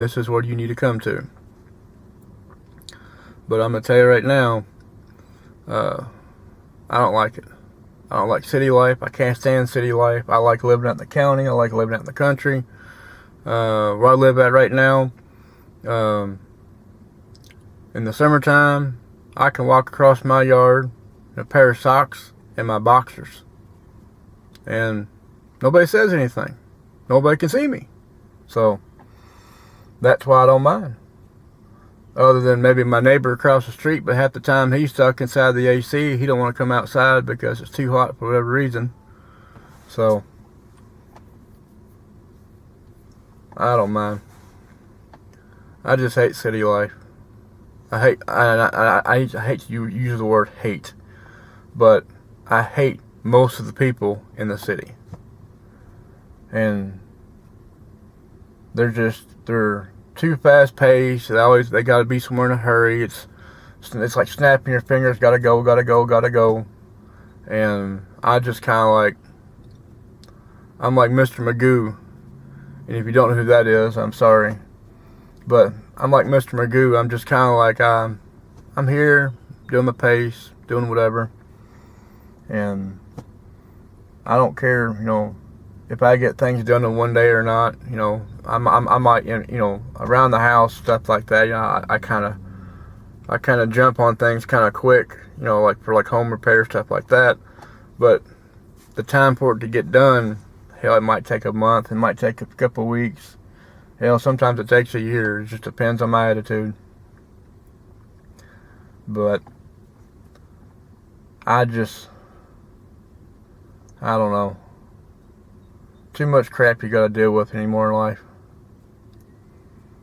This is what you need to come to. But I'm going to tell you right now, I don't like it. I don't like city life. I can't stand city life. I like living out in the county. I like living out in the country. Where I live at right now, in the summertime, I can walk across my yard in a pair of socks and my boxers. And nobody says anything. Nobody can see me. So that's why I don't mind. Other than maybe my neighbor across the street, but half the time he's stuck inside the AC. He don't want to come outside because it's too hot for whatever reason. So I don't mind. I just hate city life. I hate to use the word hate, but I hate most of the people in the city. And they're too fast paced. They got to be somewhere in a hurry. It's like snapping your fingers. Gotta go. And I just kind of I'm like Mr. Magoo. And if you don't know who that is, I'm sorry. But I'm like Mr. Magoo. I'm just kind of like, I'm here, doing my pace, doing whatever. And I don't care, if I get things done in one day or not. I might, around the house, stuff like that. I kind of jump on things kind of quick, like for home repair, stuff like that. But the time for it to get done, hell, it might take a month. It might take a couple of weeks. Hell, sometimes it takes a year. It just depends on my attitude. But I don't know. Too much crap you gotta deal with anymore in life.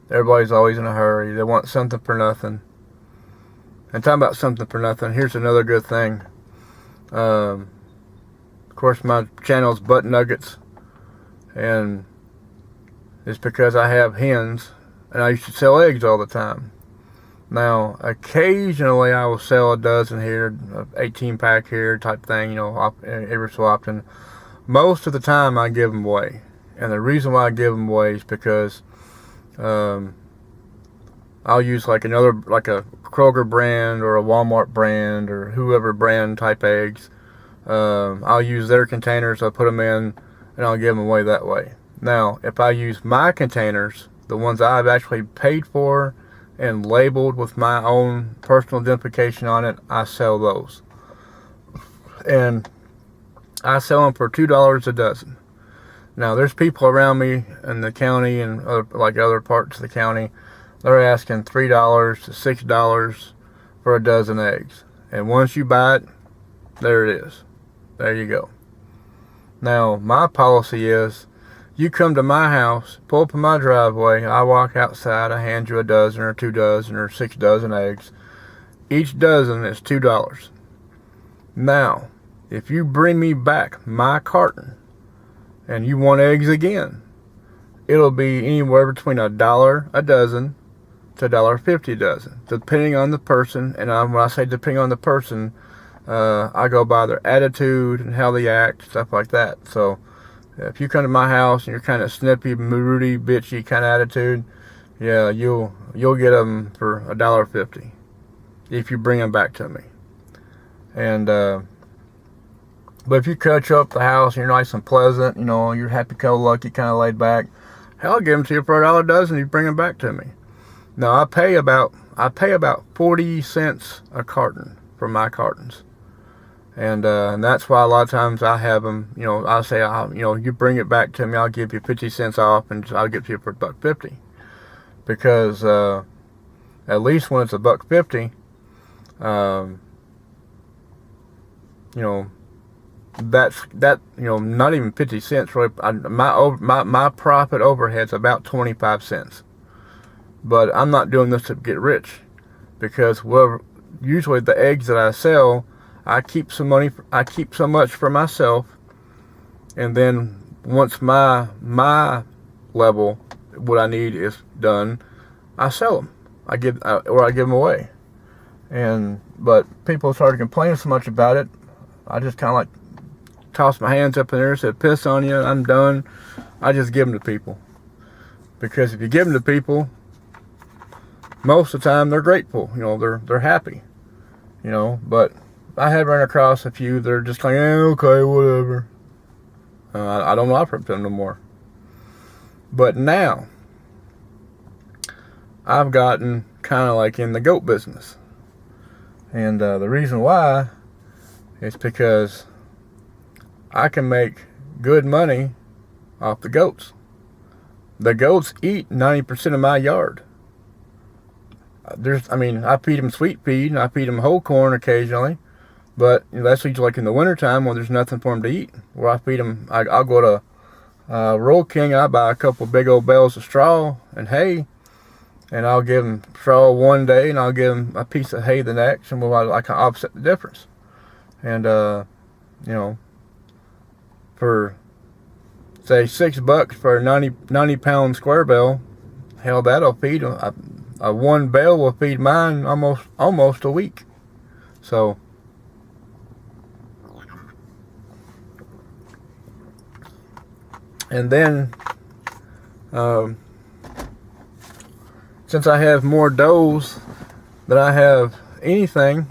Everybody's always in a hurry. They want something for nothing. And talking about something for nothing, here's another good thing. Of course, my channel's Butt Nuggets. And it's because I have hens. And I used to sell eggs all the time. Now, occasionally I will sell a dozen here, an 18-pack here type thing, every so often. Most of the time I give them away. And the reason why I give them away is because I'll use like a Kroger brand or a Walmart brand or whoever brand type eggs. I'll use their containers, I'll put them in, and I'll give them away that way. Now, if I use my containers, the ones I've actually paid for and labeled with my own personal identification on it, I sell those. And I sell them for $2 a dozen. Now, there's people around me in the county and other parts of the county, they're asking $3 to $6 for a dozen eggs. And once you buy it, there it is. There you go. Now, my policy is, you come to my house, pull up in my driveway, I walk outside, I hand you a dozen or 2 dozen or 6 dozen eggs. Each dozen is $2. Now, if you bring me back my carton and you want eggs again, it'll be anywhere between $1 a dozen to $1.50 a dozen, depending on the person. And when I say depending on the person, I go by their attitude and how they act, stuff like that. So if you come to my house and you're kind of snippy, moody, bitchy kind of attitude, yeah, you'll get them for $1.50 if you bring them back to me. And but if you cut up the house and you're nice and pleasant, you're happy-go-lucky, kind of laid back, hell, I'll give them to you for $1 a dozen. You bring them back to me. Now I pay about 40 cents a carton for my cartons. And that's why a lot of times I have them, I'll say, you bring it back to me, I'll give you 50 cents off, and I'll give it to you for $1.50. Because at least when it's $1.50, not even 50 cents really. My profit overhead's about 25 cents. But I'm not doing this to get rich, because usually the eggs that I sell, I keep some money. I keep so much for myself, and then once my level, what I need is done, I sell them. I give them away. But people started complaining so much about it, I just kind of tossed my hands up in there, said, piss on you, I'm done. I just give them to people. Because if you give them to people, most of the time they're grateful. You know, they're happy. You know, but I have run across a few that are just like, okay, whatever. I don't offer them no more. But now, I've gotten kind of like in the goat business. And the reason why is because I can make good money off the goats. The goats eat 90% of my yard. I feed them sweet feed and I feed them whole corn occasionally. But that's usually like in the wintertime when there's nothing for them to eat. Where I feed them, I'll go to Rural King and I buy a couple big old bales of straw and hay. And I'll give them straw one day and I'll give them a piece of hay the next. And I can offset the difference. And, you know, for say $6 for a 90 pound square bale, hell, that'll feed a one bale will feed mine almost a week. So, and then since I have more does than I have anything,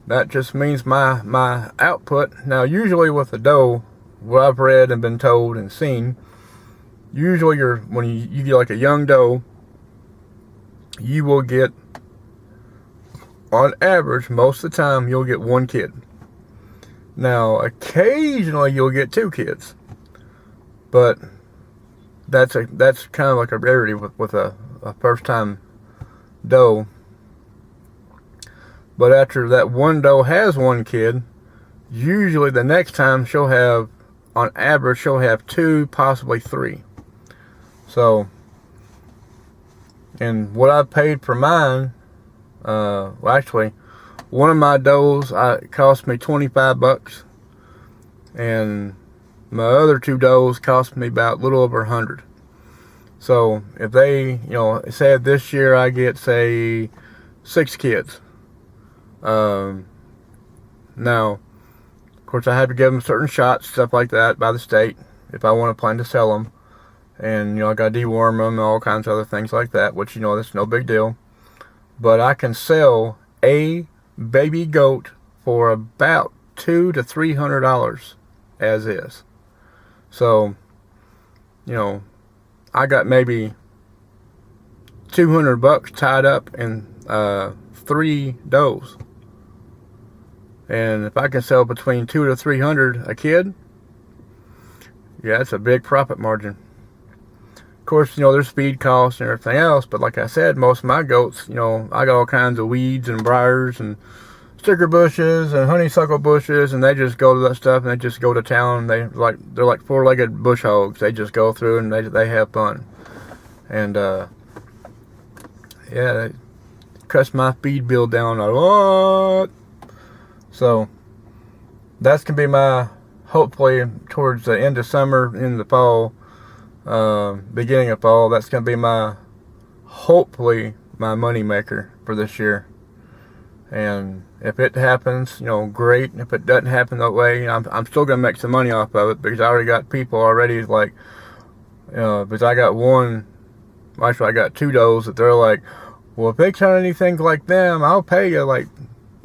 that just means my output. Now, usually with a doe, what I've read and been told and seen, usually when you get like a young doe, you will get, on average, most of the time, you'll get one kid. Now, occasionally you'll get two kids, but that's kind of like a rarity with a first time doe. But after that one doe has one kid, usually the next time she'll have, on average, she'll have two, possibly three. So, and what I paid for mine, well, actually, one of my does cost me $25, and my other two does cost me about a little over $100. So if they, you know, say this year I get, say, 6 kids. Now, of course, I have to give them certain shots, stuff like that, by the state, if I want to plan to sell them. And, you know, I got to deworm them and all kinds of other things like that, which, you know, that's no big deal. But I can sell a baby goat for about $200 to $300 as is. So, you know, I got maybe $200 tied up in 3 does. And if I can sell between $200 to $300 a kid, yeah, that's a big profit margin. Of course, you know, there's feed costs and everything else, but like I said, most of my goats, you know, I got all kinds of weeds and briars and sticker bushes and honeysuckle bushes, and they just go to that stuff and they just go to town. They're like 4-legged bush hogs. They just go through and they have fun. And yeah, it cuts my feed bill down a lot. So that's gonna be my, hopefully towards the end of summer, in the fall, beginning of fall, that's gonna be my, hopefully, my money maker for this year. And if it happens, you know, great. If it doesn't happen that way, I'm still gonna make some money off of it, because I already got people already, like, you know, because I got one, actually I got 2 does that they're like, well, if they count anything like them, I'll pay you like,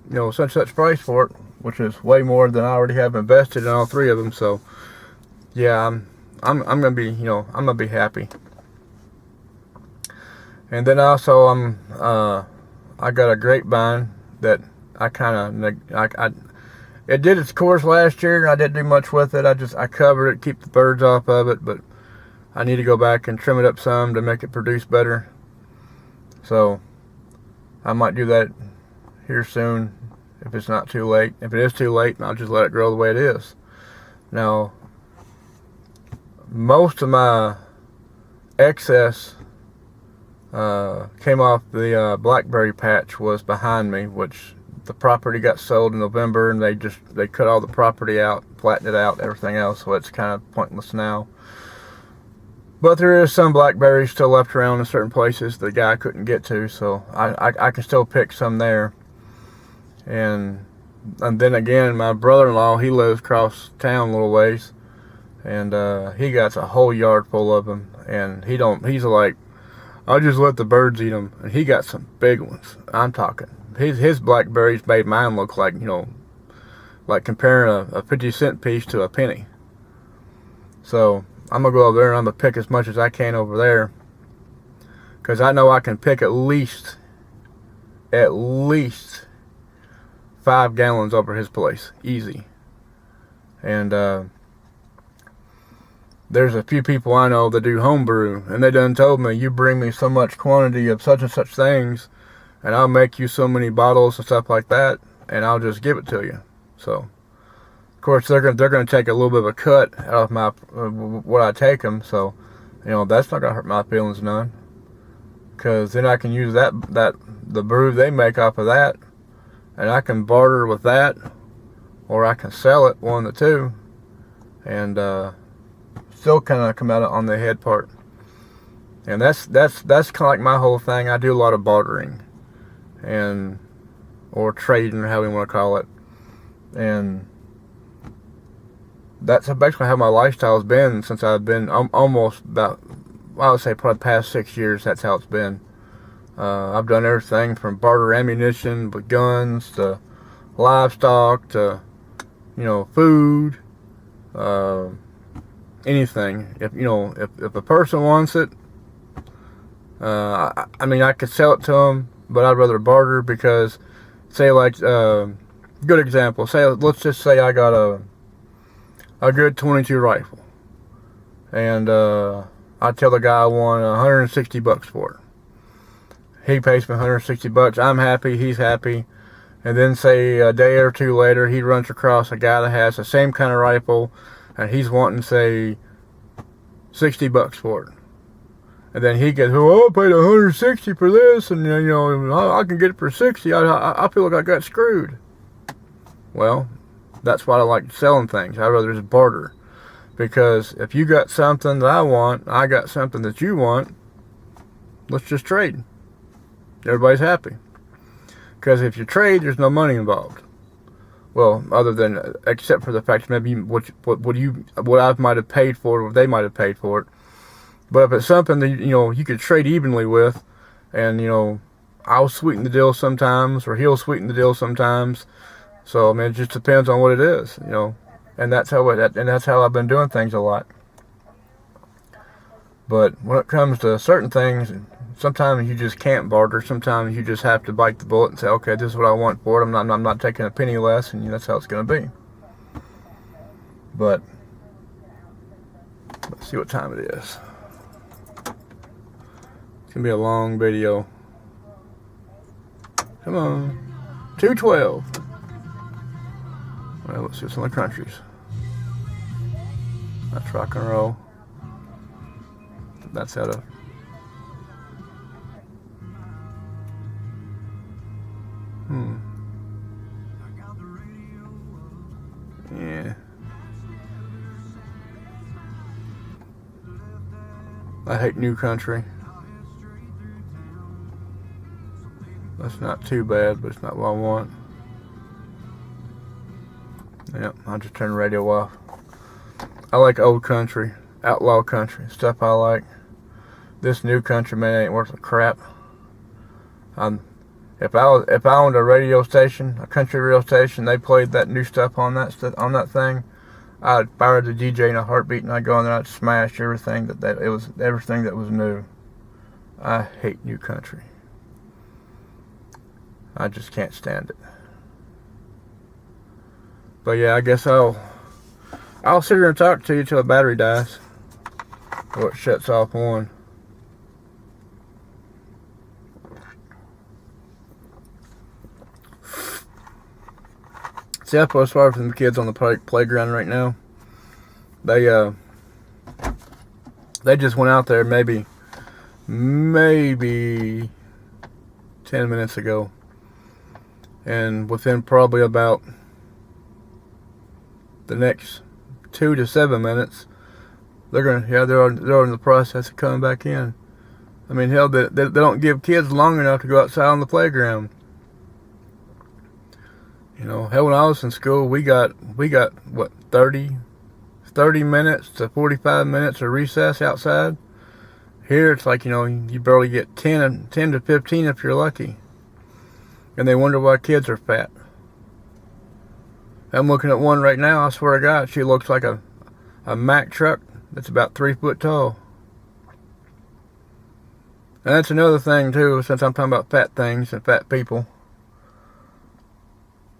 you know, such price for it, which is way more than I already have invested in all 3 of them. So yeah, I'm gonna be, you know, I'm gonna be happy. And then also I got a grapevine that I kind of, it did its course last year, and I didn't do much with it. I covered it, keep the birds off of it, but I need to go back and trim it up some to make it produce better. So I might do that here soon, if it's not too late. If it is too late, I'll just let it grow the way it is. Now, most of my excess came off the blackberry patch was behind me, which the property got sold in November, and they cut all the property out, flattened it out, everything else, so it's kind of pointless now. But there is some blackberries still left around in certain places the guy couldn't get to, so I can still pick some there. And then again, my brother-in-law, he lives across town a little ways, and he got a whole yard full of them. and he's like, I'll just let the birds eat them. And he got some big ones. I'm talking. His blackberries made mine look like, like comparing a 50-cent piece to a penny. So I'm going to go over there and I'm going to pick as much as I can over there. Because I know I can pick at least 5 gallons over his place. Easy. And there's a few people I know that do homebrew, and they done told me, you bring me so much quantity of such and such things, and I'll make you so many bottles and stuff like that, and I'll just give it to you. So, of course, they're gonna take a little bit of a cut out of my what I take them. So, that's not gonna hurt my feelings none, because then I can use the brew they make off of that, and I can barter with that, or I can sell it, one of the two, and still kind of come out on the head part. And that's kind of like my whole thing. I do a lot of bartering, or trading, or however you want to call it. And that's basically how my lifestyle has been since I've been almost about, I would say probably past 6 years. That's how it's been. I've done everything from barter ammunition with guns to livestock to food, anything. If a person wants it, I could sell it to them, but I'd rather barter, because say like good example, let's just say I got a good 22 rifle, and I tell the guy I want $160 for it. He pays me $160. I'm happy, he's happy. And then say a day or two later, he runs across a guy that has the same kind of rifle, and he's wanting, say, $60 for it. And then he gets, I paid $160 for this, and I can get it for $60. I feel like I got screwed. Well, that's why I like selling things. I'd rather just barter, because if you got something that I want, I got something that you want, let's just trade. Everybody's happy. Because if you trade, there's no money involved. Well, except for the fact maybe what I might have paid for it, or they might have paid for it. But if it's something that you could trade evenly with, and I'll sweeten the deal sometimes, or he'll sweeten the deal sometimes. So it just depends on what it is, and that's how I've been doing things a lot. But when it comes to certain things, sometimes you just can't barter. Sometimes you just have to bite the bullet and say, okay, this is what I want for it. I'm not taking a penny less, and that's how it's going to be. But let's see what time it is. It's going to be a long video. Come on. 2:12. Well, let's see some of the countries. That's rock and roll. That's out of yeah. I hate New Country. That's not too bad, but it's not what I want. Yep, I'll just turn the radio off. I like old country, outlaw country, stuff I like. This new country, man, ain't worth a crap. If I owned a radio station, a country radio station, they played that new stuff on that thing, I'd fire the DJ in a heartbeat, and I'd go in there and I'd smash everything everything that was new. I hate new country. I just can't stand it. But yeah, I guess I'll sit here and talk to you till the battery dies, or it shuts off on. See, I feel sorry for the kids on the playground right now. They just went out there maybe 10 minutes ago, and within probably about the next 2 to 7 minutes, they're in the process of coming back in. I mean, hell, they don't give kids long enough to go outside on the playground. Hell, when I was in school, we got what, 30 minutes to 45 minutes of recess outside. Here it's like, you barely get 10 to 15 if you're lucky. And they wonder why kids are fat. I'm looking at one right now, I swear to God, she looks like a Mack truck that's about 3 foot tall. And that's another thing too, since I'm talking about fat things and fat people.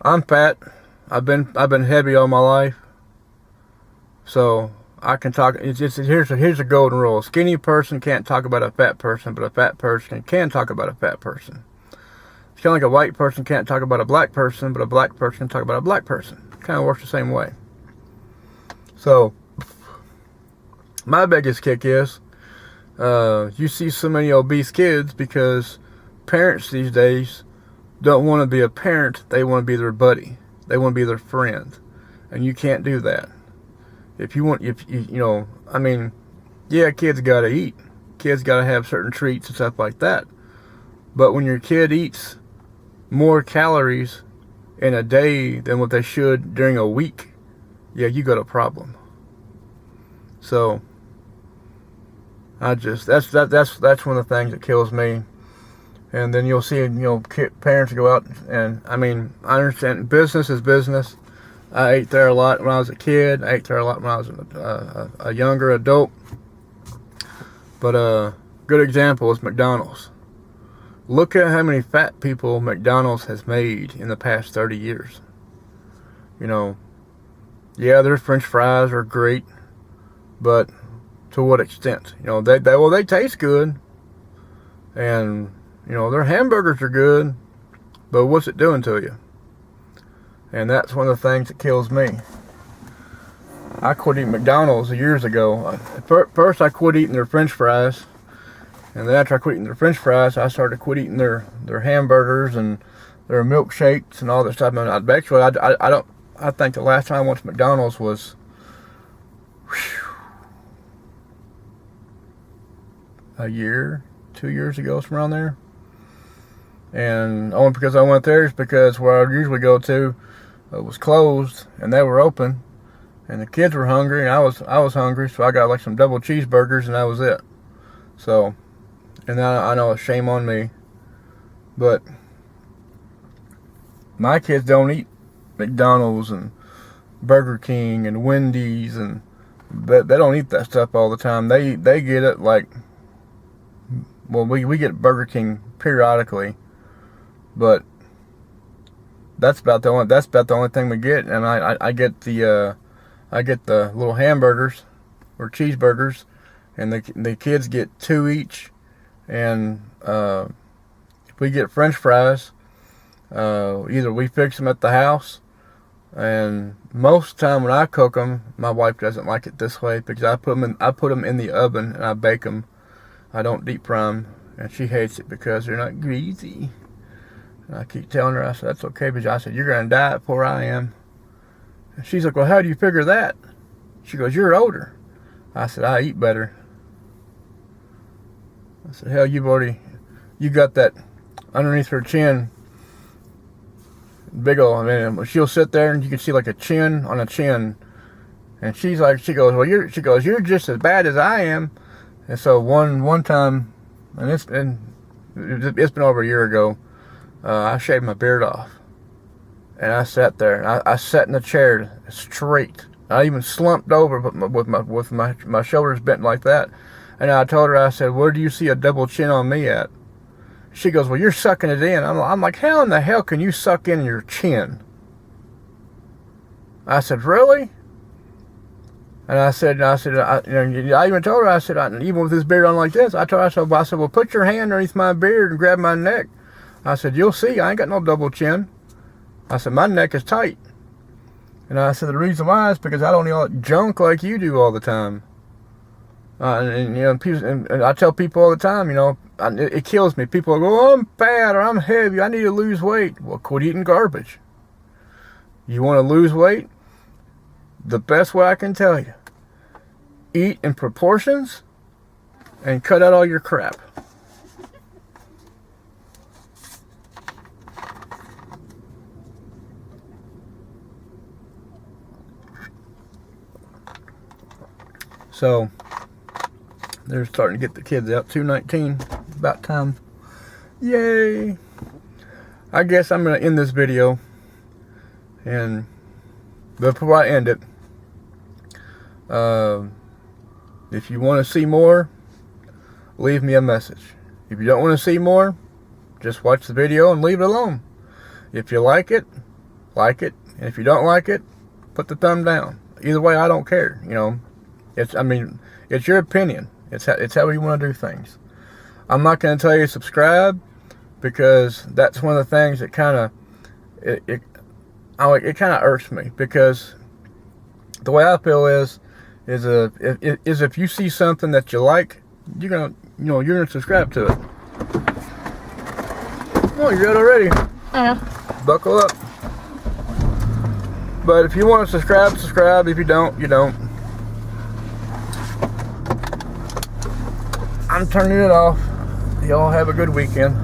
I'm fat. I've been heavy all my life. So I can talk. Here's a golden rule: a skinny person can't talk about a fat person, but a fat person can talk about a fat person. It's kind of like a white person can't talk about a black person, but a black person can talk about a black person. It kind of works the same way. So my biggest kick is you see so many obese kids because parents these days don't want to be a parent. They want to be their buddy. They want to be their friend, and you can't do that. If you yeah, kids gotta eat. Kids gotta have certain treats and stuff like that. But when your kid eats more calories in a day than what they should during a week, yeah, you got a problem. So that's one of the things that kills me. And then you'll see, parents go out and, I understand business is business. I ate there a lot when I was a kid. I ate there a lot when I was a younger adult. But a good example is McDonald's. Look at how many fat people McDonald's has made in the past 30 years. Yeah, their French fries are great, but to what extent? They taste good, and their hamburgers are good, but what's it doing to you? And that's one of the things that kills me. I quit eating McDonald's years ago. First, I quit eating their French fries, and then after I quit eating their French fries, I started quit eating their hamburgers and their milkshakes and all that stuff. Actually, I think the last time I went to McDonald's was a year, 2 years ago, somewhere around there. And only because I went there is because where I usually go to was closed, and they were open, and the kids were hungry, and I was hungry, so I got like some double cheeseburgers, and that was it. So, and I know it's shame on me, but my kids don't eat McDonald's and Burger King and Wendy's, and they don't eat that stuff all the time. They get it like, well, we get Burger King periodically, but that's about the only thing we get. And I get the little hamburgers or cheeseburgers, and the kids get 2 each. And if we get French fries, either we fix them at the house, and most of the time when I cook them, my wife doesn't like it this way because I put them in the oven and I bake them. I don't deep fry them, and she hates it because they're not greasy. And I keep telling her, I said, that's okay, because I said, you're going to die before I am. And she's like, well, how do you figure that? She goes, you're older. I said, I eat better. I said, hell, you got that underneath her chin. Big old, she'll sit there and you can see like a chin on a chin. And she goes, well, you're just as bad as I am. And so one time, and it's been over a year ago, I shaved my beard off, and I sat there, and I sat in the chair straight. I even slumped over with my shoulders bent like that, and I told her, I said, where do you see a double chin on me at? She goes, well, you're sucking it in. I'm like, how in the hell can you suck in your chin? I said, really? And I even told her, I said, even with this beard on like this, I said, well, put your hand underneath my beard and grab my neck. I said, you'll see, I ain't got no double chin. I said, my neck is tight. And I said, the reason why is because I don't eat all that junk like you do all the time. And I tell people all the time, it kills me. People go, oh, I'm fat or I'm heavy, I need to lose weight. Well, quit eating garbage. You want to lose weight? The best way I can tell you, eat in proportions and cut out all your crap. So They're starting to get the kids out. 2:19. About time. Yay! I guess I'm going to end this video. And before I end it, if you want to see more, leave me a message. If you don't want to see more, just watch the video and leave it alone. If you like it, like it. And if you don't like it, put the thumb down. Either way, I don't care. You know, it's your opinion. It's how you want to do things. I'm not going to tell you to subscribe, because that's one of the things that kind of it kind of irks me, because the way I feel is if you see something that you like, you're gonna subscribe to it. Oh, you're good already. Yeah. Buckle up. But if you want to subscribe, subscribe. If you don't, you don't. I'm turning it off. Y'all have a good weekend.